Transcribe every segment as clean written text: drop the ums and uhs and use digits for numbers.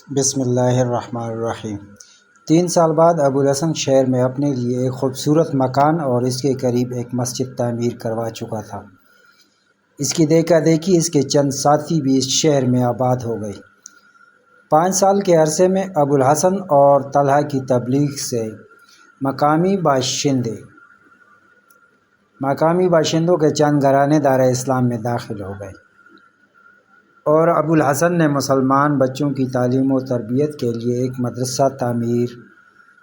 بسم اللہ الرحمن الرحیم۔ 3 سال بعد ابوالحسن شہر میں اپنے لیے ایک خوبصورت مکان اور اس کے قریب ایک مسجد تعمیر کروا چکا تھا۔ اس کی دیکھا دیکھی اس کے چند ساتھی بھی اس شہر میں آباد ہو گئے۔ 5 سال کے عرصے میں ابوالحسن اور طلحہ کی تبلیغ سے مقامی باشندوں کے چند گھرانے دارِ اسلام میں داخل ہو گئے اور ابوالحسن نے مسلمان بچوں کی تعلیم و تربیت کے لیے ایک مدرسہ تعمیر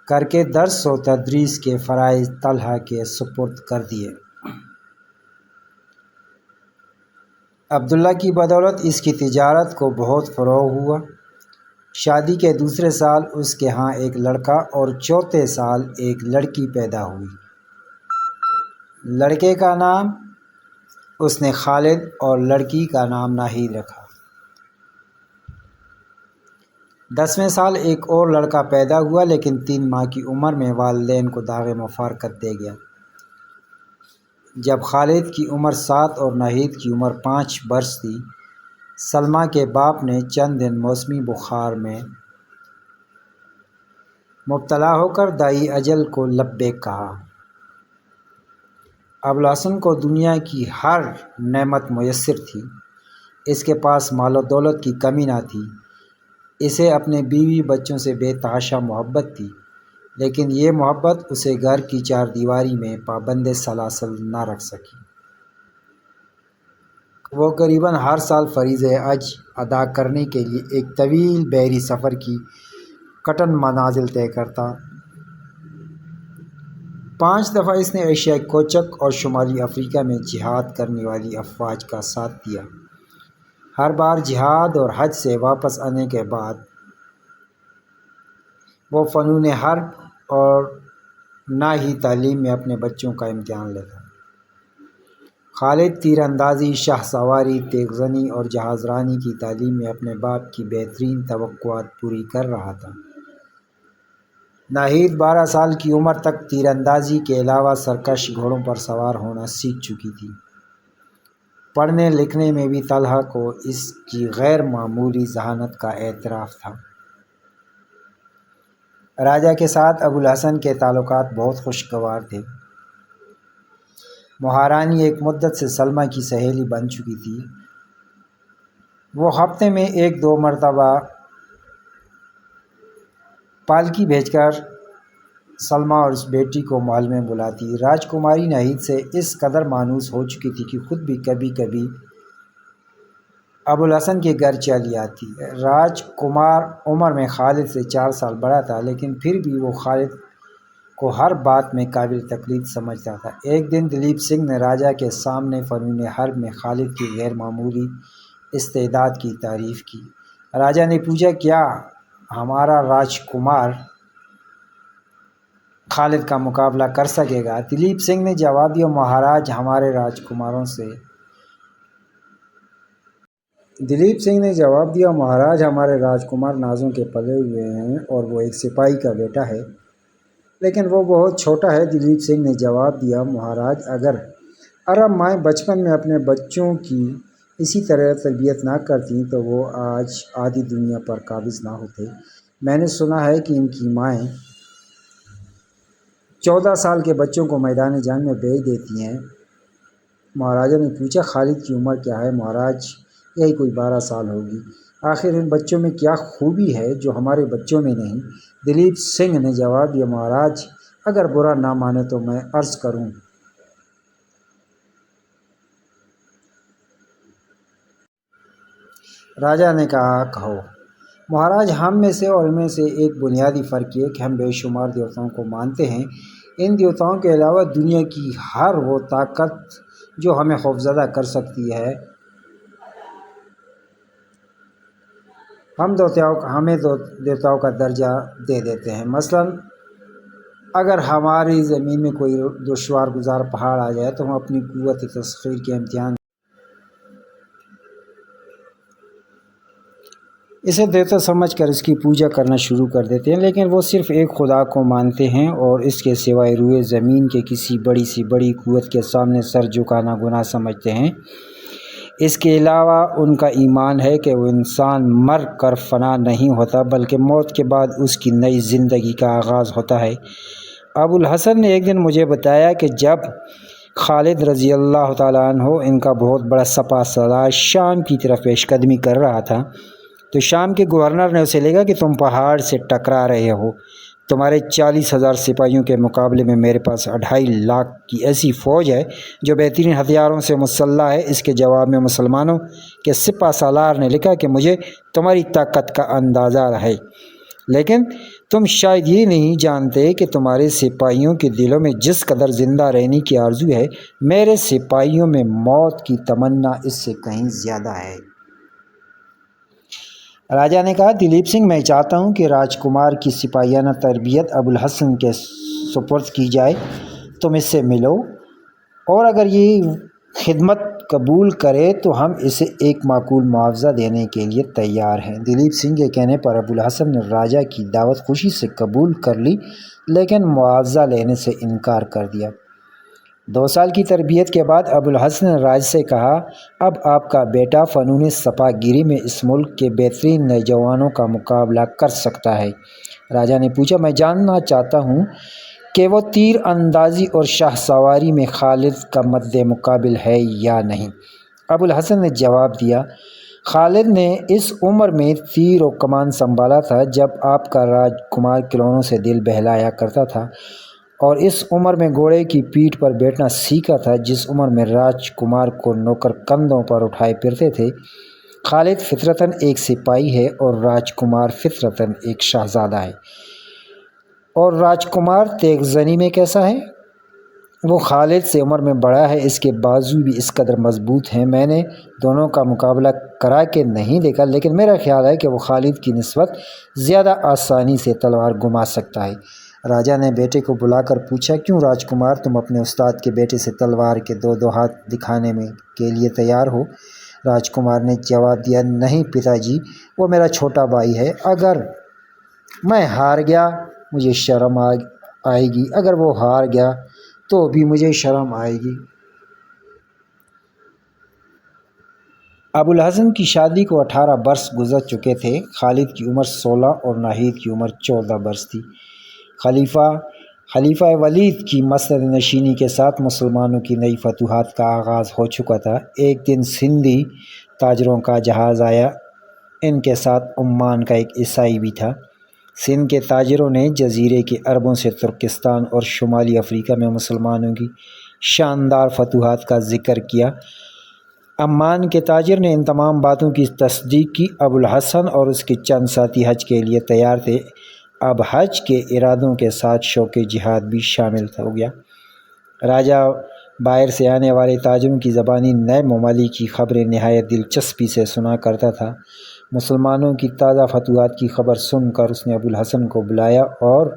کر کے درس و تدریس کے فرائض طلحہ کے سپرد کر دیے۔ عبداللہ کی بدولت اس کی تجارت کو بہت فروغ ہوا۔ شادی کے دوسرے سال اس کے ہاں ایک لڑکا اور چوتھے سال ایک لڑکی پیدا ہوئی۔ لڑکے کا نام اس نے خالد اور لڑکی کا نام ناہید رکھا۔ 10ویں سال ایک اور لڑکا پیدا ہوا، لیکن 3 ماہ کی عمر میں والدین کو داغ مفارقت دے گیا۔ جب خالد کی عمر 7 اور ناہید کی عمر 5 برس تھی، سلمیٰ کے باپ نے چند دن موسمی بخار میں مبتلا ہو کر دائی اجل کو لبیک کہا۔ ابوالحسن کو دنیا کی ہر نعمت میسر تھی۔ اس کے پاس مال و دولت کی کمی نہ تھی۔ اسے اپنے بیوی بچوں سے بے تحاشا محبت تھی، لیکن یہ محبت اسے گھر کی 4 دیواری میں پابند سلاسل نہ رکھ سکی۔ وہ قریباً ہر سال فریضۂ حج ادا کرنے کے لیے ایک طویل بحری سفر کی کٹن منازل طے کرتا۔ 5 دفعہ اس نے ایشیائی کوچک اور شمالی افریقہ میں جہاد کرنے والی افواج کا ساتھ دیا۔ ہر بار جہاد اور حج سے واپس آنے کے بعد وہ فنون حرب اور نہ ہی تعلیم میں اپنے بچوں کا امتحان لیتا۔ خالد تیر اندازی، شاہ سواری، تیغ زنی اور جہاز رانی کی تعلیم میں اپنے باپ کی بہترین توقعات پوری کر رہا تھا۔ ناہید 12 سال کی عمر تک تیر اندازی کے علاوہ سرکش گھوڑوں پر سوار ہونا سیکھ چکی تھی۔ پڑھنے لکھنے میں بھی طلحہ کو اس کی غیر معمولی ذہانت کا اعتراف تھا۔ راجہ کے ساتھ ابوالحسن کے تعلقات بہت خوشگوار تھے۔ مہارانی ایک مدت سے سلمیٰ کی سہیلی بن چکی تھی۔ وہ ہفتے میں 1-2 مرتبہ پالکی بھیج کر سلمیٰ اور اس بیٹی کو محل میں بلاتی۔ راجکماری ناہید سے اس قدر مانوس ہو چکی تھی کہ خود بھی کبھی کبھی ابوالحسن کے گھر چلی آتی۔ راجکمار عمر میں خالد سے 4 سال بڑا تھا، لیکن پھر بھی وہ خالد کو ہر بات میں قابل تقلید سمجھتا تھا۔ ایک دن دلیپ سنگھ نے راجہ کے سامنے فنون حرب میں خالد کی غیر معمولی استعداد کی تعریف کی۔ راجہ نے پوچھا، کیا ہمارا راجکمار خالد کا مقابلہ کر سکے گا؟ دلیپ سنگھ نے جواب دیا، مہاراج ہمارے راجکمار نازوں کے پلے ہوئے ہیں اور وہ ایک سپاہی کا بیٹا ہے، لیکن وہ بہت چھوٹا ہے۔ دلیپ سنگھ نے جواب دیا، مہاراج اگر عرب مائیں بچپن میں اپنے بچوں کی اسی طرح تربیت نہ کرتیں تو وہ آج آدھی دنیا پر قابض نہ ہوتے۔ میں نے سنا ہے کہ ان کی مائیں 14 سال کے بچوں کو میدان جنگ میں بھیج دیتی ہیں۔ مہاراجا نے پوچھا، خالد کی عمر کیا ہے؟ مہاراج، یہی کوئی 12 سال ہوگی۔ آخر ان بچوں میں کیا خوبی ہے جو ہمارے بچوں میں نہیں؟ دلیپ سنگھ نے جواب دیا، مہاراج اگر برا نہ مانے تو میں عرض کروں۔ راجا نے کہا، کہو۔ مہاراج، ہم میں سے اور ان میں سے ایک بنیادی فرق یہ کہ ہم بے شمار دیوتاؤں کو مانتے ہیں۔ ان دیوتاؤں کے علاوہ دنیا کی ہر وہ طاقت جو ہمیں خوفزدہ کر سکتی ہے ہمیں دیوتاؤں کا درجہ دے دیتے ہیں۔ مثلاً اگر ہماری زمین میں کوئی دشوار گزار پہاڑ آ جائے تو ہم اپنی قوت تسخیر کے امتحان اسے دیوتا سمجھ کر اس کی پوجا کرنا شروع کر دیتے ہیں، لیکن وہ صرف ایک خدا کو مانتے ہیں اور اس کے سوائے روئے زمین کے کسی بڑی سی بڑی قوت کے سامنے سر جھکانا گناہ سمجھتے ہیں۔ اس کے علاوہ ان کا ایمان ہے کہ وہ انسان مر کر فنا نہیں ہوتا بلکہ موت کے بعد اس کی نئی زندگی کا آغاز ہوتا ہے۔ ابو الحسن نے ایک دن مجھے بتایا کہ جب خالد رضی اللہ تعالیٰ عنہ ان کا بہت بڑا سپہ سالار شام کی طرف پیش قدمی کر رہا تھا تو شام کے گورنر نے اسے لکھا کہ تم پہاڑ سے ٹکرا رہے ہو، تمہارے 40,000 سپاہیوں کے مقابلے میں میرے پاس 2.5 لاکھ کی ایسی فوج ہے جو بہترین ہتھیاروں سے مسلح ہے۔ اس کے جواب میں مسلمانوں کے سپہ سالار نے لکھا کہ مجھے تمہاری طاقت کا اندازہ ہے، لیکن تم شاید یہ نہیں جانتے کہ تمہارے سپاہیوں کے دلوں میں جس قدر زندہ رہنے کی آرزو ہے، میرے سپاہیوں میں موت کی تمنا اس سے کہیں زیادہ ہے۔ راجا نے کہا، دلیپ سنگھ، میں چاہتا ہوں کہ راجکمار کی سپاہیانہ تربیت ابو الحسن کے سپرد کی جائے۔ تم اس سے ملو اور اگر یہ خدمت قبول کرے تو ہم اسے ایک معقول معاوضہ دینے کے لیے تیار ہیں۔ دلیپ سنگھ کے کہنے پر ابو الحسن نے راجا کی دعوت خوشی سے قبول کر لی، لیکن معاوضہ لینے سے انکار کر دیا۔ 2 سال کی تربیت کے بعد ابو الحسن نے راج سے کہا، اب آپ کا بیٹا فنون سپاہ گیری میں اس ملک کے بہترین نوجوانوں کا مقابلہ کر سکتا ہے۔ راجا نے پوچھا، میں جاننا چاہتا ہوں کہ وہ تیر اندازی اور شاہ سواری میں خالد کا مد مقابل ہے یا نہیں۔ ابو الحسن نے جواب دیا، خالد نے اس عمر میں تیر و کمان سنبھالا تھا جب آپ کا راجکمار کھلونوں سے دل بہلایا کرتا تھا، اور اس عمر میں گھوڑے کی پیٹھ پر بیٹھنا سیکھا تھا جس عمر میں راجکمار کو نوکر کندھوں پر اٹھائے پھرتے تھے۔ خالد فطرتاً ایک سپاہی ہے اور راجکمار فطرتاً ایک شہزادہ ہے۔ اور راجکمار تیغ زنی میں کیسا ہے؟ وہ خالد سے عمر میں بڑا ہے، اس کے بازو بھی اس قدر مضبوط ہیں۔ میں نے دونوں کا مقابلہ کرا کے نہیں دیکھا، لیکن میرا خیال ہے کہ وہ خالد کی نسبت زیادہ آسانی سے تلوار گھما سکتا ہے۔ راجا نے بیٹے کو بلا کر پوچھا، کیوں راجکمار، تم اپنے استاد کے بیٹے سے تلوار کے 2 ہاتھ دکھانے کے لیے تیار ہو؟ راجکمار نے جواب دیا، نہیں پتا جی، وہ میرا چھوٹا بھائی ہے، اگر میں ہار گیا مجھے شرم آئے گی، اگر وہ ہار گیا تو بھی مجھے شرم آئے گی۔ ابو الحسن کی شادی کو 18 برس گزر چکے تھے۔ خالد کی عمر 16 اور ناہید کی عمر 14 برس تھی۔ خلیفہ ولید کی مسند نشینی کے ساتھ مسلمانوں کی نئی فتوحات کا آغاز ہو چکا تھا۔ ایک دن سندھی تاجروں کا جہاز آیا، ان کے ساتھ عمان کا ایک عیسائی بھی تھا۔ سندھ کے تاجروں نے جزیرے کے عربوں سے ترکستان اور شمالی افریقہ میں مسلمانوں کی شاندار فتوحات کا ذکر کیا۔ عمان کے تاجر نے ان تمام باتوں کی تصدیق کی۔ ابو الحسن اور اس کے چند ساتھی حج کے لیے تیار تھے۔ اب حج کے ارادوں کے ساتھ شوق جہاد بھی شامل ہو گیا۔ راجا باہر سے آنے والے تاجروں کی زبانی نئے ممالک کی خبریں نہایت دلچسپی سے سنا کرتا تھا۔ مسلمانوں کی تازہ فتوحات کی خبر سن کر اس نے ابو الحسن کو بلایا اور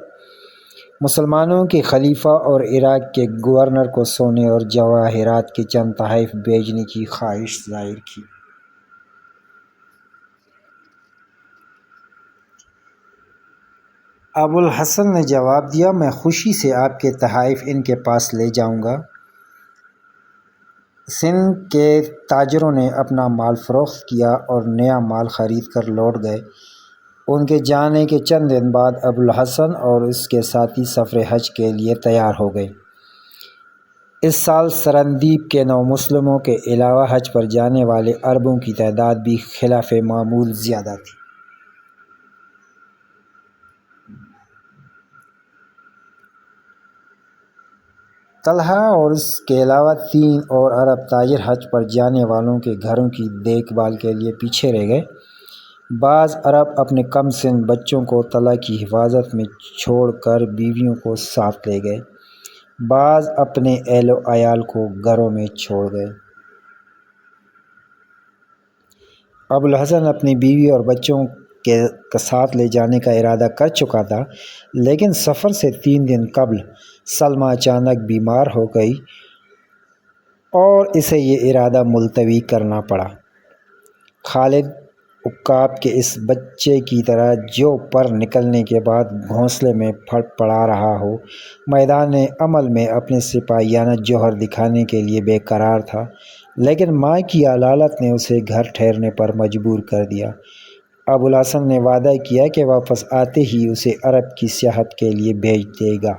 مسلمانوں کے خلیفہ اور عراق کے گورنر کو سونے اور جواہرات کے چند تحائف بھیجنے کی خواہش ظاہر کی۔ ابو الحسن نے جواب دیا، میں خوشی سے آپ کے تحائف ان کے پاس لے جاؤں گا۔ سندھ کے تاجروں نے اپنا مال فروخت کیا اور نیا مال خرید کر لوٹ گئے۔ ان کے جانے کے چند دن بعد ابو الحسن اور اس کے ساتھی سفر حج کے لیے تیار ہو گئے۔ اس سال سرندیپ کے نومسلموں کے علاوہ حج پر جانے والے عربوں کی تعداد بھی خلاف معمول زیادہ تھی۔ طلحہ اور اس کے علاوہ 3 اور عرب تاجر حج پر جانے والوں کے گھروں کی دیکھ بھال کے لیے پیچھے رہ گئے۔ بعض عرب اپنے کم سن بچوں کو طلحہ کی حفاظت میں چھوڑ کر بیویوں کو ساتھ لے گئے، بعض اپنے اہل و عیال کو گھروں میں چھوڑ گئے۔ ابو الحسن اپنی بیوی اور بچوں کے ساتھ لے جانے کا ارادہ کر چکا تھا، لیکن سفر سے 3 دن قبل سلمیٰ اچانک بیمار ہو گئی اور اسے یہ ارادہ ملتوی کرنا پڑا۔ خالد عقاب کے اس بچے کی طرح جو پر نکلنے کے بعد گھونسلے میں پھڑ پڑا رہا ہو۔ میدان عمل میں اپنے سپاہیانہ جوہر دکھانے کے لیے بے قرار تھا، لیکن ماں کی علالت نے اسے گھر ٹھہرنے پر مجبور کر دیا۔ ابوالحسن نے وعدہ کیا کہ واپس آتے ہی اسے عرب کی سیاحت کے لیے بھیج دے گا۔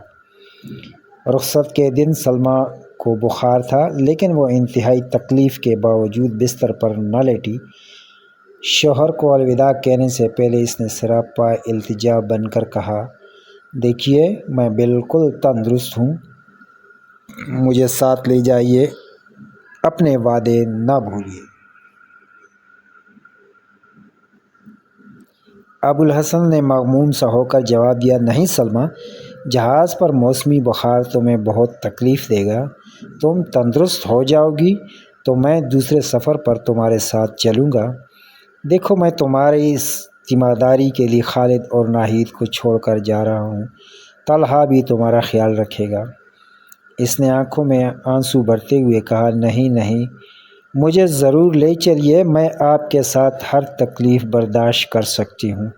رخصت کے دن سلمیٰ کو بخار تھا، لیکن وہ انتہائی تکلیف کے باوجود بستر پر نہ لیٹی۔ شوہر کو الوداع کہنے سے پہلے اس نے سراپا التجا بن کر کہا، دیکھیے میں بالکل تندرست ہوں، مجھے ساتھ لے جائیے، اپنے وعدے نہ بھولیے۔ ابوالحسن نے مغموم سا ہو کر جواب دیا، نہیں سلمیٰ، جہاز پر موسمی بخار تمہیں بہت تکلیف دے گا۔ تم تندرست ہو جاؤ گی تو میں دوسرے سفر پر تمہارے ساتھ چلوں گا۔ دیکھو میں تمہاری اس ذمہ داری کے لیے خالد اور ناہید کو چھوڑ کر جا رہا ہوں، طلحہ بھی تمہارا خیال رکھے گا۔ اس نے آنکھوں میں آنسو بھرتے ہوئے کہا، نہیں نہیں، مجھے ضرور لے چلیے، میں آپ کے ساتھ ہر تکلیف برداشت کر سکتی ہوں۔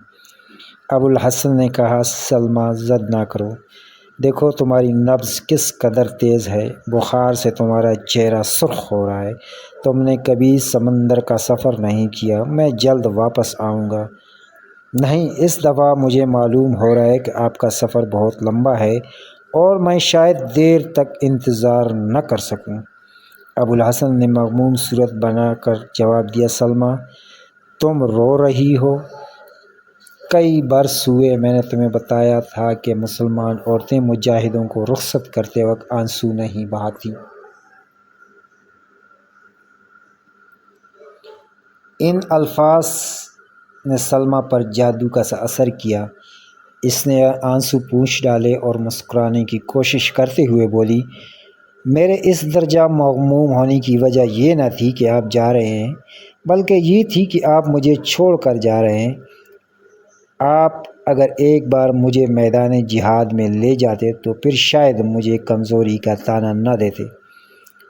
ابوالحسن نے کہا، سلمیٰ ضد نہ کرو، دیکھو تمہاری نبض کس قدر تیز ہے، بخار سے تمہارا چہرہ سرخ ہو رہا ہے، تم نے کبھی سمندر کا سفر نہیں کیا، میں جلد واپس آؤں گا۔ نہیں، اس دفعہ مجھے معلوم ہو رہا ہے کہ آپ کا سفر بہت لمبا ہے اور میں شاید دیر تک انتظار نہ کر سکوں۔ ابوالحسن نے مغموم صورت بنا کر جواب دیا، سلمیٰ تم رو رہی ہو، کئی برس ہوئے میں نے تمہیں بتایا تھا کہ مسلمان عورتیں مجاہدوں کو رخصت کرتے وقت آنسو نہیں بہاتیں۔ ان الفاظ نے سلمیٰ پر جادو کا سا اثر کیا۔ اس نے آنسو پوچھ ڈالے اور مسکرانے کی کوشش کرتے ہوئے بولی، میرے اس درجہ مغموم ہونے کی وجہ یہ نہ تھی کہ آپ جا رہے ہیں، بلکہ یہ تھی کہ آپ مجھے چھوڑ کر جا رہے ہیں۔ آپ اگر ایک بار مجھے میدان جہاد میں لے جاتے تو پھر شاید مجھے کمزوری کا طعنہ نہ دیتے۔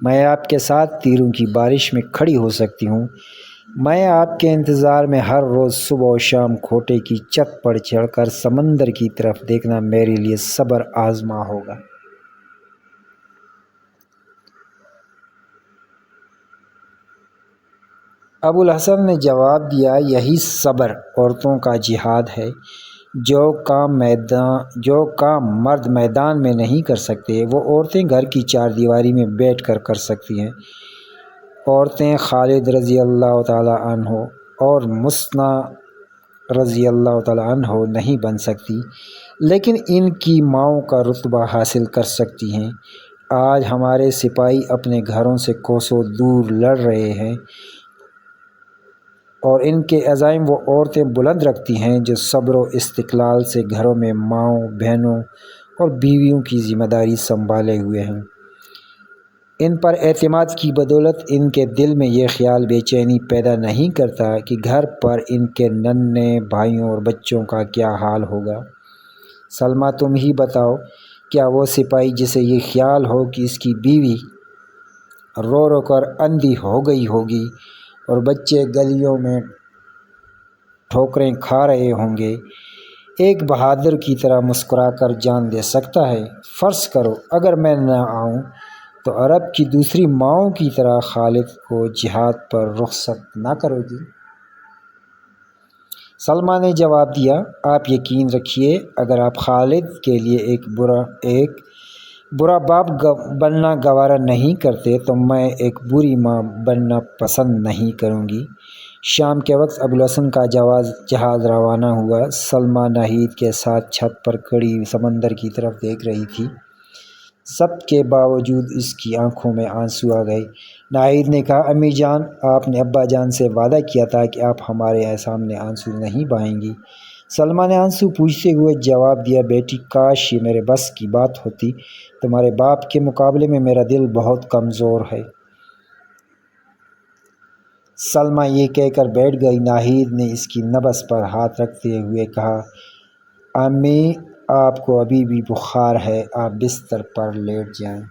میں آپ کے ساتھ تیروں کی بارش میں کھڑی ہو سکتی ہوں، میں آپ کے انتظار میں ہر روز صبح و شام کھوٹے کی چھت پر چڑھ کر سمندر کی طرف دیکھنا میرے لیے صبر آزما ہوگا۔ ابوالحسن نے جواب دیا، یہی صبر عورتوں کا جہاد ہے، جو کام مرد میدان میں نہیں کر سکتے وہ عورتیں گھر کی چار دیواری میں بیٹھ کر کر سکتی ہیں۔ عورتیں خالد رضی اللہ تعالی عنہ اور مثنیٰ رضی اللہ تعالی عنہ نہیں بن سکتی، لیکن ان کی ماؤں کا رتبہ حاصل کر سکتی ہیں۔ آج ہمارے سپاہی اپنے گھروں سے کوسوں دور لڑ رہے ہیں اور ان کے عزائم وہ عورتیں بلند رکھتی ہیں جو صبر و استقلال سے گھروں میں ماؤں، بہنوں اور بیویوں کی ذمہ داری سنبھالے ہوئے ہیں۔ ان پر اعتماد کی بدولت ان کے دل میں یہ خیال بے چینی پیدا نہیں کرتا کہ گھر پر ان کے ننھے بھائیوں اور بچوں کا کیا حال ہوگا۔ سلمیٰ تم ہی بتاؤ، کیا وہ سپاہی جسے یہ خیال ہو کہ اس کی بیوی رو رو کر اندھی ہو گئی ہوگی اور بچے گلیوں میں ٹھوکریں کھا رہے ہوں گے، ایک بہادر کی طرح مسکرا کر جان دے سکتا ہے؟ فرض کرو اگر میں نہ آؤں تو عرب کی دوسری ماؤں کی طرح خالد کو جہاد پر رخصت نہ کرو گی؟ سلمیٰ نے جواب دیا، آپ یقین رکھیے، اگر آپ خالد کے لیے ایک برا باپ بننا گوارا نہیں کرتے تو میں ایک بری ماں بننا پسند نہیں کروں گی۔ شام کے وقت ابوالحسن کا جہاز روانہ ہوا۔ سلمیٰ ناہید کے ساتھ چھت پر کھڑی سمندر کی طرف دیکھ رہی تھی۔ سب کے باوجود اس کی آنکھوں میں آنسو آ گئے۔ ناہید نے کہا، امی جان، آپ نے ابا جان سے وعدہ کیا تھا کہ آپ ہمارے سامنے آنسو نہیں بہائیں گی۔ سلمیٰ نے آنسو پوچھتے ہوئے جواب دیا، بیٹی کاش یہ میرے بس کی بات ہوتی، تمہارے باپ کے مقابلے میں میرا دل بہت کمزور ہے۔ سلمیٰ یہ کہہ کر بیٹھ گئی۔ ناہید نے اس کی نبض پر ہاتھ رکھتے ہوئے کہا، امی آپ کو ابھی بھی بخار ہے، آپ بستر پر لیٹ جائیں۔